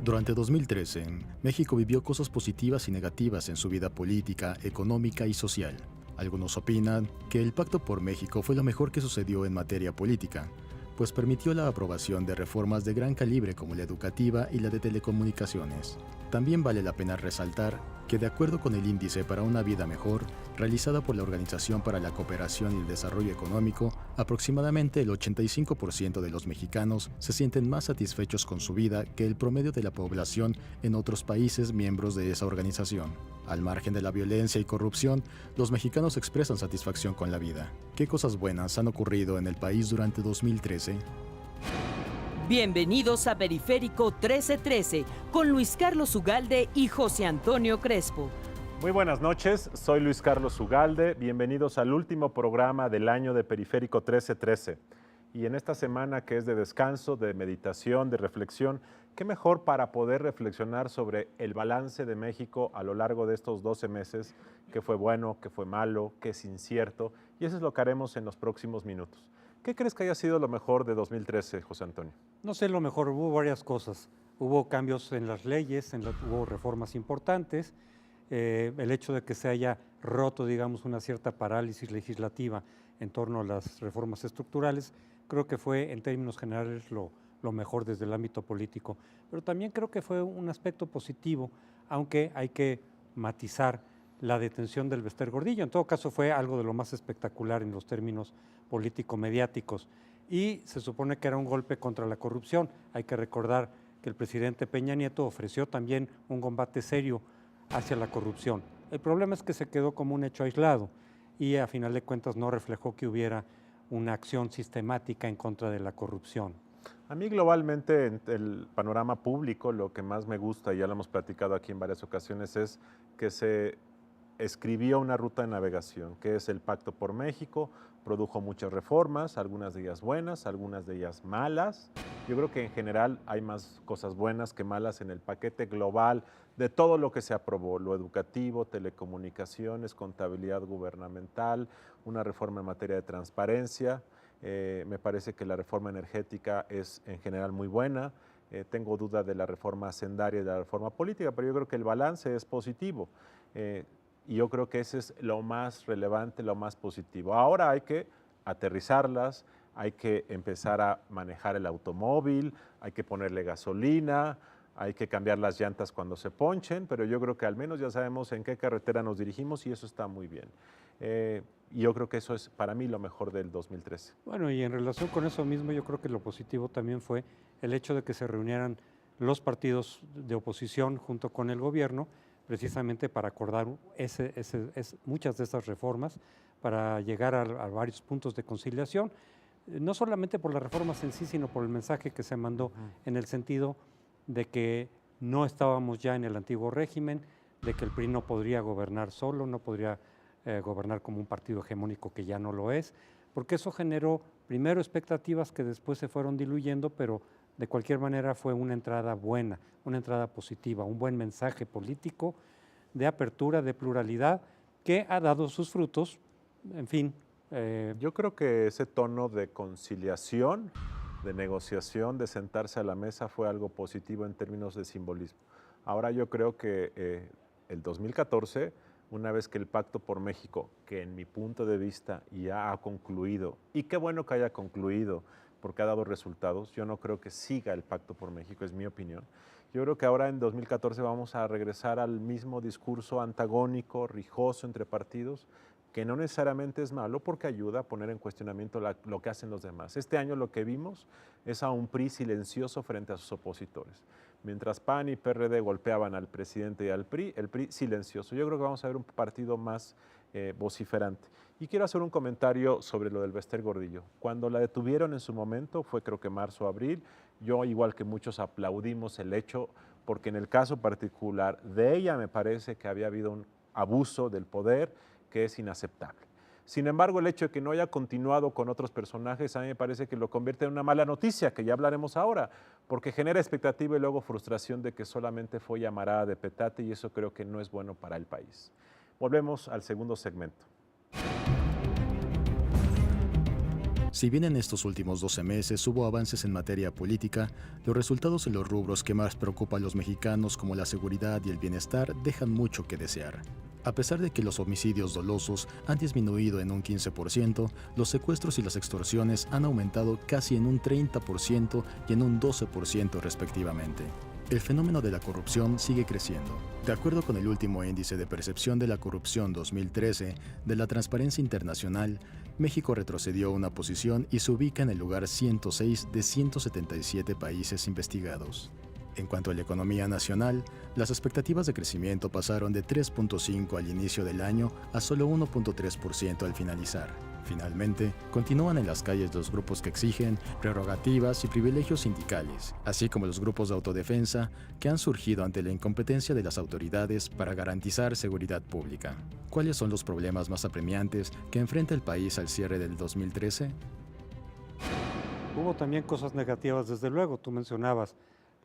Durante 2013, México vivió cosas positivas y negativas en su vida política, económica y social. Algunos opinan que el Pacto por México fue lo mejor que sucedió en materia política, pues permitió la aprobación de reformas de gran calibre como la educativa y la de telecomunicaciones. También vale la pena resaltar que, de acuerdo con el Índice para una Vida Mejor, realizada por la Organización para la Cooperación y el Desarrollo Económico, aproximadamente el 85% de los mexicanos se sienten más satisfechos con su vida que el promedio de la población en otros países miembros de esa organización. Al margen de la violencia y corrupción, los mexicanos expresan satisfacción con la vida. ¿Qué cosas buenas han ocurrido en el país durante 2013? Bienvenidos a Periférico 1313 con Luis Carlos Ugalde y José Antonio Crespo. Muy buenas noches, soy Luis Carlos Ugalde, bienvenidos al último programa del año de Periférico 1313. Y en esta semana que es de descanso, de meditación, de reflexión, qué mejor para poder reflexionar sobre el balance de México a lo largo de estos 12 meses, qué fue bueno, qué fue malo, qué es incierto, y eso es lo que haremos en los próximos minutos. ¿Qué crees que haya sido lo mejor de 2013, José Antonio? No sé, lo mejor, hubo varias cosas. Hubo cambios en las leyes, hubo reformas importantes, el hecho de que se haya roto, digamos, una cierta parálisis legislativa en torno a las reformas estructurales, creo que fue, en términos generales, lo mejor desde el ámbito político. Pero también creo que fue un aspecto positivo, aunque hay que matizar la detención del Bester Gordillo. En todo caso, fue algo de lo más espectacular en los términos político-mediáticos. Y se supone que era un golpe contra la corrupción. Hay que recordar que el presidente Peña Nieto ofreció también un combate serio hacia la corrupción. El problema es que se quedó como un hecho aislado y a final de cuentas no reflejó que hubiera una acción sistemática en contra de la corrupción. A mí globalmente en el panorama público lo que más me gusta, y ya lo hemos platicado aquí en varias ocasiones, es que se escribió una ruta de navegación, que es el Pacto por México, produjo muchas reformas, algunas de ellas buenas, algunas de ellas malas. Yo creo que en general hay más cosas buenas que malas en el paquete global de todo lo que se aprobó, lo educativo, telecomunicaciones, contabilidad gubernamental, una reforma en materia de transparencia. Me parece que la reforma energética es en general muy buena. Tengo duda de la reforma hacendaria y de la reforma política, pero yo creo que el balance es positivo. Y yo creo que ese es lo más relevante, lo más positivo. Ahora hay que aterrizarlas, hay que empezar a manejar el automóvil, hay que ponerle gasolina, hay que cambiar las llantas cuando se ponchen, pero yo creo que al menos ya sabemos en qué carretera nos dirigimos y eso está muy bien. Y yo creo que eso es para mí lo mejor del 2013. Bueno, y en relación con eso mismo, yo creo que lo positivo también fue el hecho de que se reunieran los partidos de oposición junto con el gobierno, precisamente para acordar muchas de estas reformas, para llegar a varios puntos de conciliación, no solamente por las reformas en sí, sino por el mensaje que se mandó en el sentido de que no estábamos ya en el antiguo régimen, de que el PRI no podría gobernar solo, no podría gobernar como un partido hegemónico que ya no lo es, porque eso generó primero expectativas que después se fueron diluyendo, pero de cualquier manera fue una entrada buena, una entrada positiva, un buen mensaje político de apertura, de pluralidad, que ha dado sus frutos, en fin. Yo creo que ese tono de conciliación, de negociación, de sentarse a la mesa fue algo positivo en términos de simbolismo. Ahora yo creo que el 2014, una vez que el Pacto por México, que en mi punto de vista ya ha concluido, y qué bueno que haya concluido, porque ha dado resultados, yo no creo que siga el Pacto por México, es mi opinión. Yo creo que ahora en 2014 vamos a regresar al mismo discurso antagónico, rijoso entre partidos, que no necesariamente es malo porque ayuda a poner en cuestionamiento lo que hacen los demás. Este año lo que vimos es a un PRI silencioso frente a sus opositores. Mientras PAN y PRD golpeaban al presidente y al PRI, el PRI silencioso. Yo creo que vamos a ver un partido más vociferante. Y quiero hacer un comentario sobre lo del Bester Gordillo. Cuando la detuvieron en su momento, fue creo que marzo o abril, yo igual que muchos aplaudimos el hecho, porque en el caso particular de ella me parece que había habido un abuso del poder que es inaceptable. Sin embargo, el hecho de que no haya continuado con otros personajes a mí me parece que lo convierte en una mala noticia, que ya hablaremos ahora, porque genera expectativa y luego frustración de que solamente fue llamarada de petate y eso creo que no es bueno para el país. Volvemos al segundo segmento. Si bien en estos últimos 12 meses hubo avances en materia política, los resultados en los rubros que más preocupan a los mexicanos, como la seguridad y el bienestar, dejan mucho que desear. A pesar de que los homicidios dolosos han disminuido en un 15%, los secuestros y las extorsiones han aumentado casi en un 30% y en un 12% respectivamente. El fenómeno de la corrupción sigue creciendo. De acuerdo con el último índice de percepción de la corrupción 2013 de la Transparencia Internacional, México retrocedió una posición y se ubica en el lugar 106 de 177 países investigados. En cuanto a la economía nacional, las expectativas de crecimiento pasaron de 3.5 al inicio del año a solo 1.3% al finalizar. Finalmente, continúan en las calles los grupos que exigen prerrogativas y privilegios sindicales, así como los grupos de autodefensa que han surgido ante la incompetencia de las autoridades para garantizar seguridad pública. ¿Cuáles son los problemas más apremiantes que enfrenta el país al cierre del 2013? Hubo también cosas negativas, desde luego. Tú mencionabas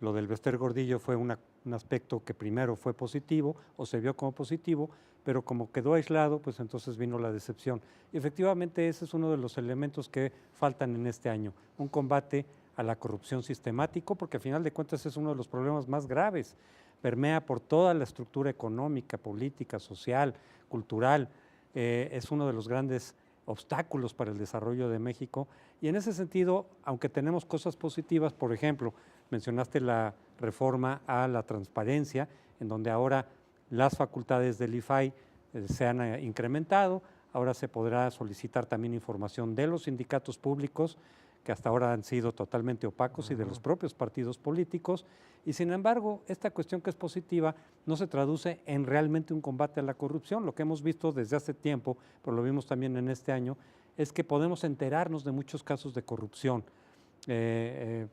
lo del Bester Gordillo, fue un aspecto que primero fue positivo o se vio como positivo, pero como quedó aislado, pues entonces vino la decepción. Y efectivamente ese es uno de los elementos que faltan en este año, un combate a la corrupción sistemático, porque al final de cuentas es uno de los problemas más graves, permea por toda la estructura económica, política, social, cultural, es uno de los grandes obstáculos para el desarrollo de México. Y en ese sentido, aunque tenemos cosas positivas, por ejemplo, mencionaste la reforma a la transparencia, en donde ahora las facultades del IFAI se han incrementado, ahora se podrá solicitar también información de los sindicatos públicos, que hasta ahora han sido totalmente opacos, y de los propios partidos políticos, y sin embargo, esta cuestión que es positiva no se traduce en realmente un combate a la corrupción. Lo que hemos visto desde hace tiempo, pero lo vimos también en este año, es que podemos enterarnos de muchos casos de corrupción en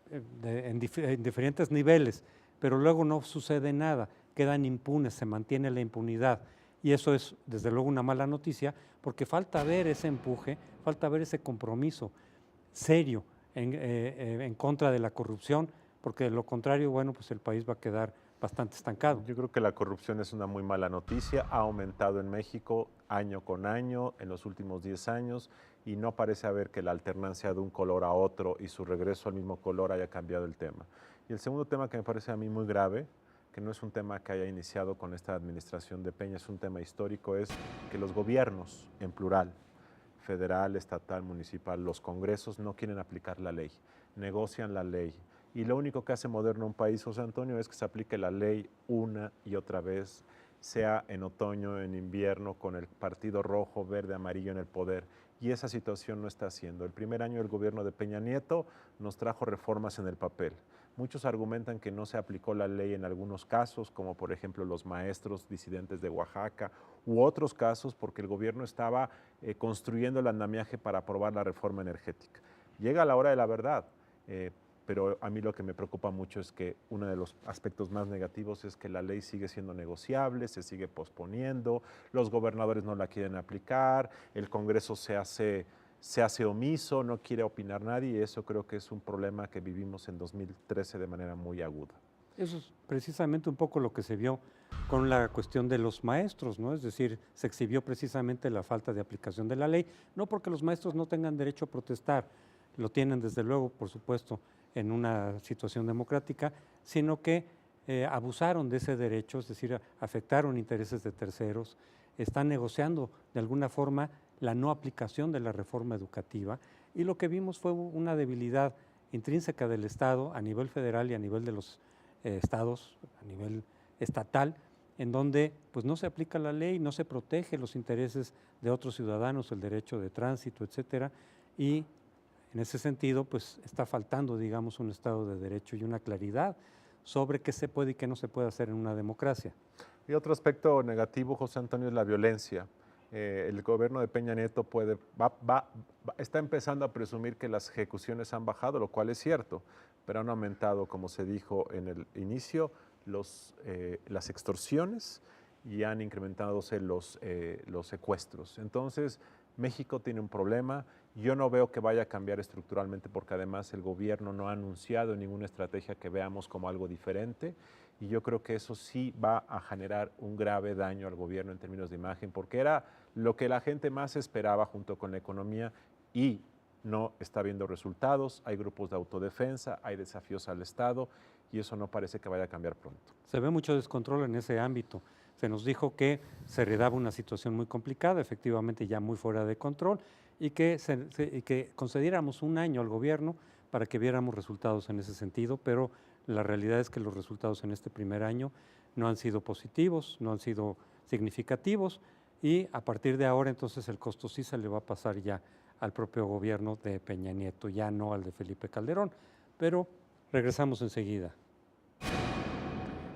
diferentes niveles, pero luego no sucede nada, quedan impunes, se mantiene la impunidad. Y eso es, desde luego, una mala noticia, porque falta ver ese empuje, falta ver ese compromiso serio en contra de la corrupción, porque de lo contrario, bueno, pues el país va a quedar bastante estancado. Yo creo que la corrupción es una muy mala noticia, ha aumentado en México año con año en los últimos 10 años y no parece haber que la alternancia de un color a otro y su regreso al mismo color haya cambiado el tema. Y el segundo tema que me parece a mí muy grave, que no es un tema que haya iniciado con esta administración de Peña, es un tema histórico, es que los gobiernos, en plural, federal, estatal, municipal, los congresos no quieren aplicar la ley, negocian la ley. Y lo único que hace moderno un país, José Antonio, es que se aplique la ley una y otra vez, sea en otoño, en invierno, con el partido rojo, verde, amarillo en el poder. Y esa situación no está haciendo. El primer año del gobierno de Peña Nieto nos trajo reformas en el papel. Muchos argumentan que no se aplicó la ley en algunos casos, como por ejemplo los maestros disidentes de Oaxaca, u otros casos porque el gobierno estaba construyendo el andamiaje para aprobar la reforma energética. Llega la hora de la verdad, pero a mí lo que me preocupa mucho es que uno de los aspectos más negativos es que la ley sigue siendo negociable, se sigue posponiendo, los gobernadores no la quieren aplicar, el Congreso se hace omiso, no quiere opinar nadie, y eso creo que es un problema que vivimos en 2013 de manera muy aguda. Eso es precisamente un poco lo que se vio con la cuestión de los maestros, ¿no? Es decir, se exhibió precisamente la falta de aplicación de la ley, no porque los maestros no tengan derecho a protestar, lo tienen desde luego, por supuesto, en una situación democrática, sino que abusaron de ese derecho, es decir, afectaron intereses de terceros, están negociando de alguna forma la no aplicación de la reforma educativa, y lo que vimos fue una debilidad intrínseca del Estado a nivel federal y a nivel de los estados, a nivel estatal, en donde pues no se aplica la ley, no se protege los intereses de otros ciudadanos, el derecho de tránsito, etcétera, y en ese sentido pues está faltando, digamos, un Estado de Derecho y una claridad sobre qué se puede y qué no se puede hacer en una democracia. Y otro aspecto negativo, José Antonio, es la violencia. El gobierno de Peña Nieto está empezando a presumir que las ejecuciones han bajado, lo cual es cierto, pero han aumentado, como se dijo en el inicio, las extorsiones y han incrementado los secuestros. Entonces, México tiene un problema. Yo no veo que vaya a cambiar estructuralmente porque además el gobierno no ha anunciado ninguna estrategia que veamos como algo diferente y yo creo que eso sí va a generar un grave daño al gobierno en términos de imagen, porque era lo que la gente más esperaba junto con la economía y no está viendo resultados, hay grupos de autodefensa, hay desafíos al Estado y eso no parece que vaya a cambiar pronto. Se ve mucho descontrol en ese ámbito. Se nos dijo que se heredaba una situación muy complicada, efectivamente ya muy fuera de control, y que concediéramos un año al gobierno para que viéramos resultados en ese sentido, pero la realidad es que los resultados en este primer año no han sido positivos, no han sido significativos, y a partir de ahora entonces el costo sí se le va a pasar ya al propio gobierno de Peña Nieto, ya no al de Felipe Calderón, pero regresamos enseguida.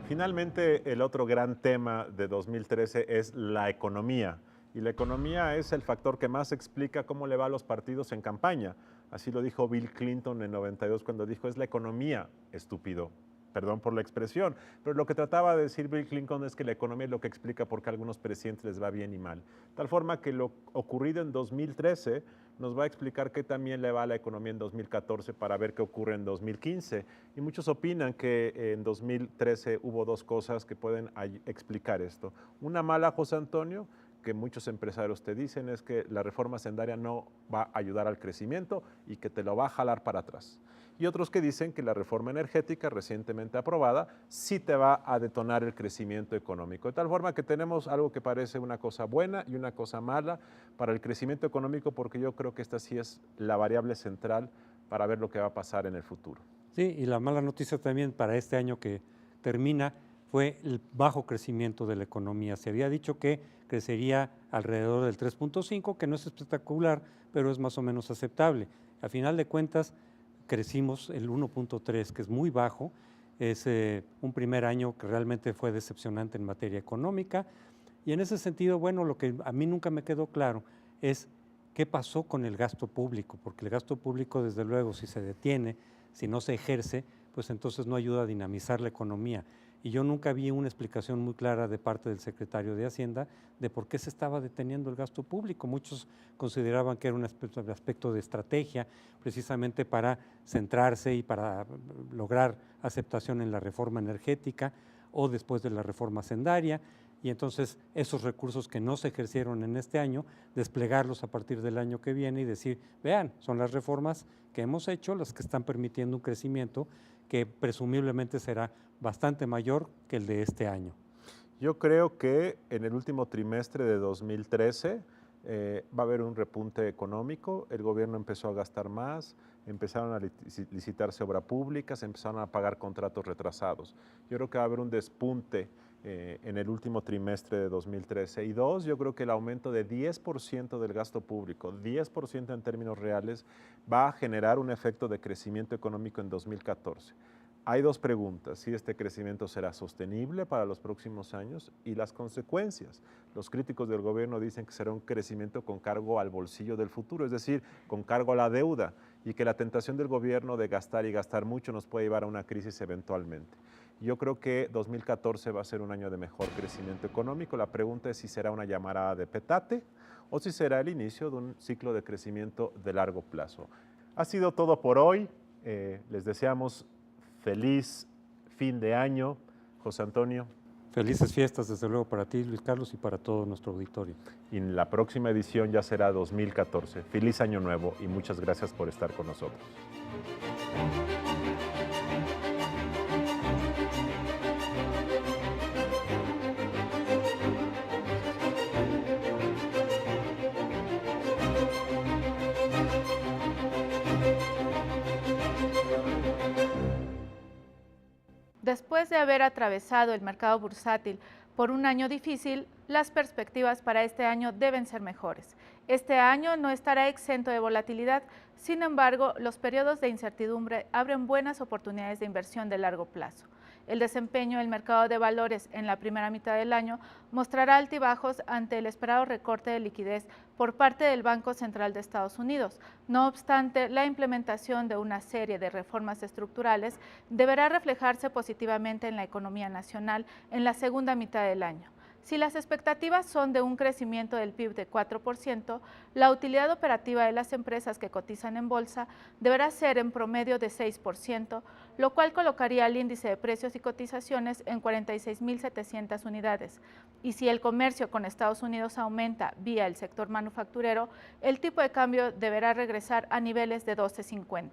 Finalmente, el otro gran tema de 2013 es la economía. Y la economía es el factor que más explica cómo le va a los partidos en campaña. Así lo dijo Bill Clinton en 92 cuando dijo, es la economía, estúpido. Perdón por la expresión, pero lo que trataba de decir Bill Clinton es que la economía es lo que explica por qué a algunos presidentes les va bien y mal. Tal forma que lo ocurrido en 2013 nos va a explicar qué también le va a la economía en 2014 para ver qué ocurre en 2015. Y muchos opinan que en 2013 hubo dos cosas que pueden explicar esto. Una mala, José Antonio, que muchos empresarios te dicen es que la reforma hacendaria no va a ayudar al crecimiento y que te lo va a jalar para atrás. Y otros que dicen que la reforma energética recientemente aprobada sí te va a detonar el crecimiento económico. De tal forma que tenemos algo que parece una cosa buena y una cosa mala para el crecimiento económico, porque yo creo que esta sí es la variable central para ver lo que va a pasar en el futuro. Sí, y la mala noticia también para este año que termina fue el bajo crecimiento de la economía. Se había dicho que crecería alrededor del 3.5, que no es espectacular, pero es más o menos aceptable. A final de cuentas, crecimos el 1.3, que es muy bajo. Es un primer año que realmente fue decepcionante en materia económica. Y en ese sentido, bueno, lo que a mí nunca me quedó claro es qué pasó con el gasto público, porque el gasto público, desde luego, si se detiene, si no se ejerce, pues entonces no ayuda a dinamizar la economía. Y yo nunca vi una explicación muy clara de parte del secretario de Hacienda de por qué se estaba deteniendo el gasto público. Muchos consideraban que era un aspecto de estrategia, precisamente para centrarse y para lograr aceptación en la reforma energética o después de la reforma hacendaria. Y entonces esos recursos que no se ejercieron en este año, desplegarlos a partir del año que viene y decir, vean, son las reformas que hemos hecho las que están permitiendo un crecimiento que presumiblemente será bastante mayor que el de este año. Yo creo que en el último trimestre de 2013 va a haber un repunte económico, el gobierno empezó a gastar más, empezaron a licitarse obra pública, se empezaron a pagar contratos retrasados. Yo creo que va a haber un despunte en el último trimestre de 2013. Y dos, yo creo que el aumento de 10% del gasto público, 10% en términos reales, va a generar un efecto de crecimiento económico en 2014. Hay dos preguntas, si este crecimiento será sostenible para los próximos años y las consecuencias. Los críticos del gobierno dicen que será un crecimiento con cargo al bolsillo del futuro, es decir, con cargo a la deuda, y que la tentación del gobierno de gastar y gastar mucho nos puede llevar a una crisis eventualmente. Yo creo que 2014 va a ser un año de mejor crecimiento económico. La pregunta es si será una llamarada de petate o si será el inicio de un ciclo de crecimiento de largo plazo. Ha sido todo por hoy. Les deseamos feliz fin de año, José Antonio. Felices fiestas, desde luego, para ti, Luis Carlos, y para todo nuestro auditorio. Y en la próxima edición ya será 2014. Feliz año nuevo y muchas gracias por estar con nosotros. Después de haber atravesado el mercado bursátil por un año difícil, las perspectivas para este año deben ser mejores. Este año no estará exento de volatilidad, sin embargo, los periodos de incertidumbre abren buenas oportunidades de inversión de largo plazo. El desempeño del mercado de valores en la primera mitad del año mostrará altibajos ante el esperado recorte de liquidez por parte del Banco Central de Estados Unidos. No obstante, la implementación de una serie de reformas estructurales deberá reflejarse positivamente en la economía nacional en la segunda mitad del año. Si las expectativas son de un crecimiento del PIB de 4%, la utilidad operativa de las empresas que cotizan en bolsa deberá ser en promedio de 6%, lo cual colocaría el índice de precios y cotizaciones en 46.700 unidades. Y si el comercio con Estados Unidos aumenta vía el sector manufacturero, el tipo de cambio deberá regresar a niveles de 12.50.